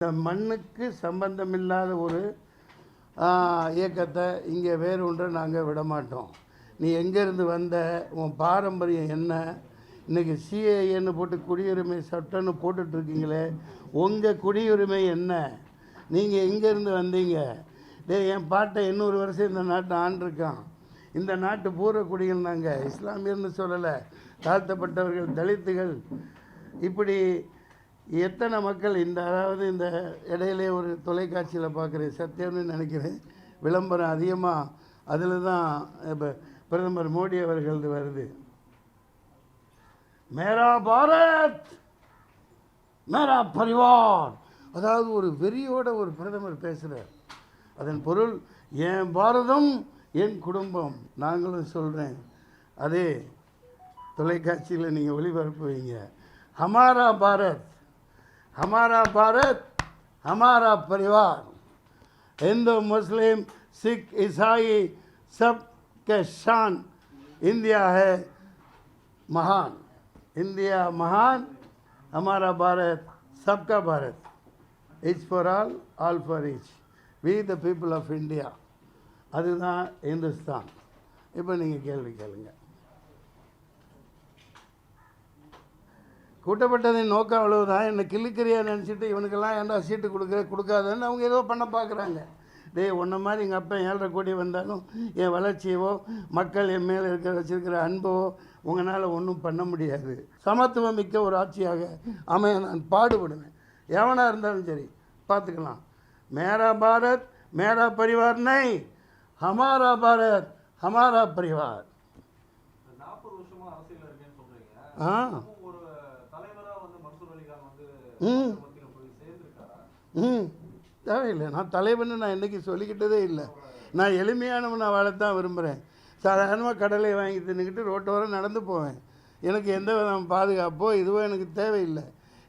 இந்த மண்ணுக்கு சம்பந்தமில்லாத ஒரு இயக்கத்தை இங்கே வேறு ஒன்றை நாங்கள் விடமாட்டோம். நீ எங்கேருந்து வந்த, உன் பாரம்பரியம் என்ன, இன்றைக்கி சிஏஏன்னு போட்டு குடியுரிமை சட்டம்னு போட்டுட்ருக்கீங்களே, உங்கள் குடியுரிமை என்ன, நீங்கள் எங்கேருந்து வந்தீங்க? என் பாட்டை 800 வருஷம் இந்த நாட்டை ஆண்டிருக்கான். இந்த நாட்டு பூர்வ குடிகள் நாங்கள், இஸ்லாமியர்னு சொல்லலை, தாழ்த்தப்பட்டவர்கள், தலித்துகள், இப்படி எத்தனை மக்கள். அதாவது இந்த இடையிலே ஒரு தொலைக்காட்சியில் பார்க்குறேன், சத்தியம்னு நினைக்கிறேன், விளம்பரம் அதிகமாக அதில் தான் இப்போ பிரதமர் மோடி அவர்களது வருது. மேரா பாரத் மேரா பரிவார், அதாவது ஒரு வெறியோட ஒரு பிரதமர் பேசுகிறார். அதன் பொருள் என் பாரதம் என் குடும்பம். நாங்களும் சொல்கிறேன், அதே தொலைக்காட்சியில் நீங்கள் ஒளிபரப்புவீங்க, ஹமாரா பாரத் हमारा भारत हमारा परिवार, हिंदू मुस्लिम सिख ईसाई सब के शान, इंडिया है महान, इंडिया महान, हमारा भारत सबका Bharat, each for all for each, we the people of India, அதுதான் இந்துஸ்தான். இப்போ நீங்கள் கேள்வி கேளுங்க. கூட்டப்பட்டதின் நோக்கம் அவ்வளவுதான். என்னை கிள்ளுக்கிறியா நினச்சிட்டு இவனுக்கெல்லாம் ஏன்டா சீட்டு கொடுக்காதுன்னு அவங்க ஏதோ பண்ண பார்க்குறாங்க. ஒன்றை மாதிரி எங்கள் அப்பா 7.5 கோடி வந்தாலும் என் வளர்ச்சியவோ மக்கள் என் மேலே வச்சுருக்கிற அன்போ உங்களால் ஒன்றும் பண்ண முடியாது. சமத்துவம் மிக்க ஒரு ஆட்சியாக அமைய நான் பாடுபடுவேன். எவனாக இருந்தாலும் சரி பார்த்துக்கலாம். மேரா பாரத் மேரா பரிவார் நை, ஹமாரா பாரத் ஹமாரா பரிவார். தேவையில்லை. நான் தலைவன்னு நான் என்றைக்கு சொல்லிக்கிட்டதே இல்லை. நான் எளிமையானவன் வாழத்தான் விரும்புகிறேன். சாதாரணமாக கடலை வாங்கி தின்னுக்கிட்டு ரோட்டோரம் நடந்து போவேன். எனக்கு எந்த விதம் பாதுகாப்போ இதுவோ எனக்கு தேவையில்லை.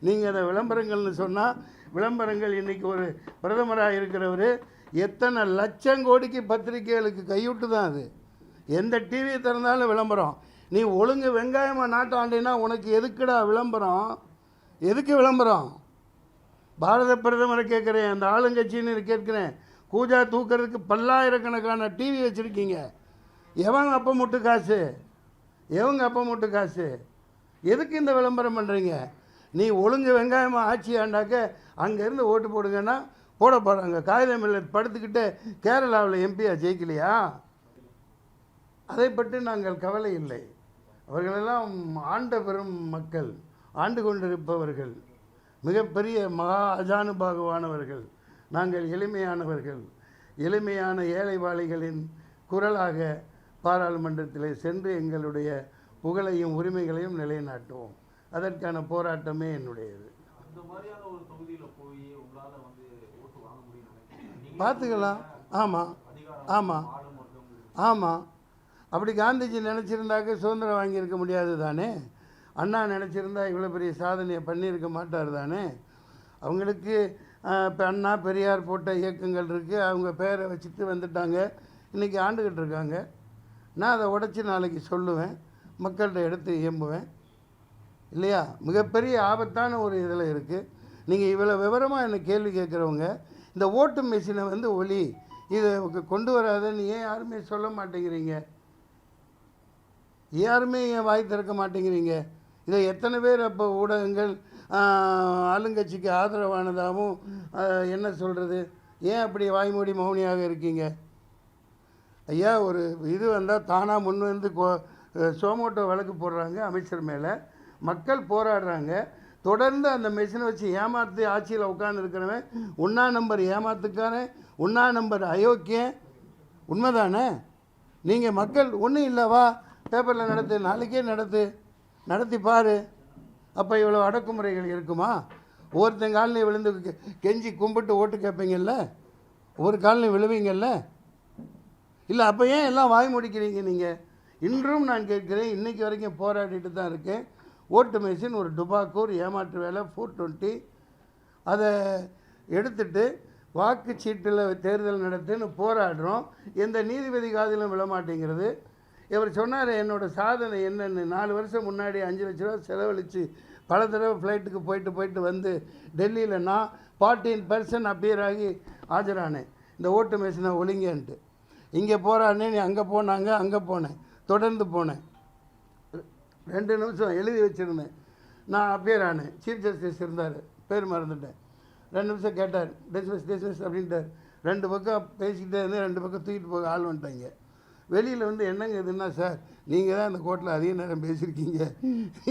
நீங்கள் அதை விளம்பரங்கள்னு சொன்னால், விளம்பரங்கள் இன்றைக்கி ஒரு பிரதமராக இருக்கிறவர் எத்தனை லட்சம் கோடிக்கு பத்திரிகைகளுக்கு கைவிட்டு தான் அது. எந்த டிவி திறந்தாலும் விளம்பரம். நீ ஒழுங்கு வெங்காயமாக நாட்டாண்டினா உனக்கு எதுக்குடா விளம்பரம்? எதுக்கு விளம்பரம்? பாரத பிரதமரை கேட்குறேன், அந்த ஆளுங்கட்சின்னு கேட்குறேன், கூஜா தூக்கிறதுக்கு பல்லாயிரக்கணக்கான டிவி வச்சுருக்கீங்க. எவங்க அப்போ முட்டு காசு? எவங்க அப்போ முட்டு காசு? எதுக்கு இந்த விளம்பரம் பண்ணுறீங்க? நீ ஒழுங்கு வெங்காயமாக ஆட்சி ஆண்டாக்க அங்கேருந்து ஓட்டு போடுங்கன்னா போட போகிறாங்க. காகிதம் இல்லை படுத்துக்கிட்டு கேரளாவில் எம்பியா ஜெயிக்கலையா? அதை பற்றி நாங்கள் கவலை இல்லை. அவர்களெல்லாம் ஆண்ட பெரும் மக்கள், ஆண்டு கொண்டிருப்பவர்கள், மிகப்பெரிய மகா அஜானுபாகுவானவர்கள். நாங்கள் எளிமையானவர்கள். எளிமையான ஏழைவாளிகளின் குரலாக பாராளுமன்றத்தில் சென்று எங்களுடைய புகழையும் உரிமைகளையும் நிலைநாட்டுவோம். அதற்கான போராட்டமே என்னுடையது. பார்த்துக்கலாம். ஆமாம் ஆமாம் ஆமாம். அப்படி காந்திஜி நினச்சிருந்தாக்க சுதந்திரம் வாங்கியிருக்க முடியாது தானே? அண்ணா நினச்சிருந்தா இவ்வளோ பெரிய சாதனையை பண்ணியிருக்க மாட்டார் தானே? அவங்களுக்கு இப்போ அண்ணா பெரியார் போட்ட இயக்கங்கள் இருக்குது, அவங்க பேரை வச்சுட்டு வந்துட்டாங்க, இன்றைக்கி ஆண்டுகிட்டு இருக்காங்க. நான் அதை உடச்சி நாளைக்கு சொல்லுவேன், மக்கள்கிட்ட எடுத்து இயம்புவேன் இல்லையா? மிகப்பெரிய ஆபத்தான ஒரு இதில் இருக்குது. நீங்கள் இவ்வளோ விவரமாக என்னை கேள்வி கேட்குறவங்க, இந்த ஓட்டு மிஷினை ஒலி இதை கொண்டு வராதுன்னு ஏன் யாருமே சொல்ல மாட்டேங்கிறீங்க? யாருமே ஏன் வாய் திறக்க மாட்டேங்கிறீங்க? இதை எத்தனை பேர் அப்போ ஊடகங்கள் ஆளுங்கட்சிக்கு ஆதரவானதாகவும் என்ன சொல்கிறது, ஏன் அப்படி வாய்மூடி மௌனியாக இருக்கீங்க? ஐயா, ஒரு இது வந்தால் தானாக முன் வந்து சோமோட்டோ வழக்கு போடுறாங்க அமைச்சர் மேலே, மக்கள் போராடுறாங்க. தொடர்ந்து அந்த மெஷினை வச்சு ஏமாற்றி ஆட்சியில் உட்காந்துருக்கிறவன் ஒன்றா நம்பர் ஏமாத்துக்கான, ஒன்றா நம்பர் அயோக்கியன். உண்மைதானே? நீங்கள் மக்கள் ஒன்றும் இல்லைவா பேப்பரில் நடத்து, நாளைக்கே நடத்தி பாரு. அப்போ இவ்வளோ அடக்குமுறைகள் இருக்குமா? ஒவ்வொருத்தன் காலனி விழுந்து கெஞ்சி கும்பிட்டு ஓட்டு கேட்பீங்கல்ல, ஒரு காலனி விழுவீங்கல்ல இல்லை? அப்போ ஏன் எல்லாம் வாய் முடிக்கிறீங்க நீங்கள்? இன்றும் நான் கேட்குறேன், இன்றைக்கி வரைக்கும் போராடிட்டு தான் இருக்கேன். ஓட்டு மிஷின் ஒரு டுபாக்கூர் ஏமாற்று வேலை 420, அதை எடுத்துட்டு வாக்குச்சீட்டில் தேர்தல் நடத்துன்னு போராடுறோம். எந்த நீதிபதி காதிலும் விழமாட்டேங்கிறது. இவர் சொன்னார் என்னோடய சாதனை என்னென்னு. 4 வருஷம் முன்னாடி 5 லட்ச ரூபா செலவழித்து பல தடவை ஃப்ளைட்டுக்கு போயிட்டு வந்து டெல்லியில் நான் 14% அப்பியர் ஆகி ஆஜரானேன். இந்த ஓட்டு மிஷினை ஒழுங்கன்ட்டு. இங்கே போகிறானே நீ அங்கே போனாங்க, அங்கே போனேன், தொடர்ந்து போனேன். 2 நிமிஷம் எழுதி வச்சுருந்தேன். நான் அப்பியர் ஆனேன். சீஃப் ஜஸ்டிஸ் இருந்தார், பேர் மறந்துட்டேன். 2 நிமிஷம் கேட்டார், டிஸ்மிஸ் அப்படின்ட்டார். 2 பக்கம் பேசிக்கிட்டே இருந்து 2 பக்கம் தூக்கிட்டு போக ஆள் வந்துட்டாங்க. வெளியில் வந்து என்னங்க இதுன்னா, சார் நீங்கள் தான் இந்த கோர்ட்டில் அதிக நேரம் பேசியிருக்கீங்க,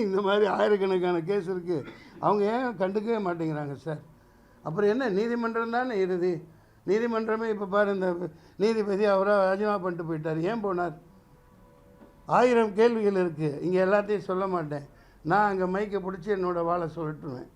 இந்த மாதிரி ஆயிரக்கணக்கான கேஸ் இருக்குது, அவங்க ஏன் கண்டுக்கவே மாட்டேங்கிறாங்க சார். அப்புறம் என்ன, நீதிமன்றம் தானே இறுதி. நீதிமன்றமே இப்போ பாரு, இந்த நீதிபதி அவராக ராஜினாமா பண்ணிட்டு போயிட்டார். ஏன் போனார்? 1000 கேள்விகள் இருக்குது. இங்கே எல்லாத்தையும் சொல்ல மாட்டேன். நான் அங்கே மைக்கை பிடிச்சி என்னோடய வாழை சொல்லட்டுருவேன்.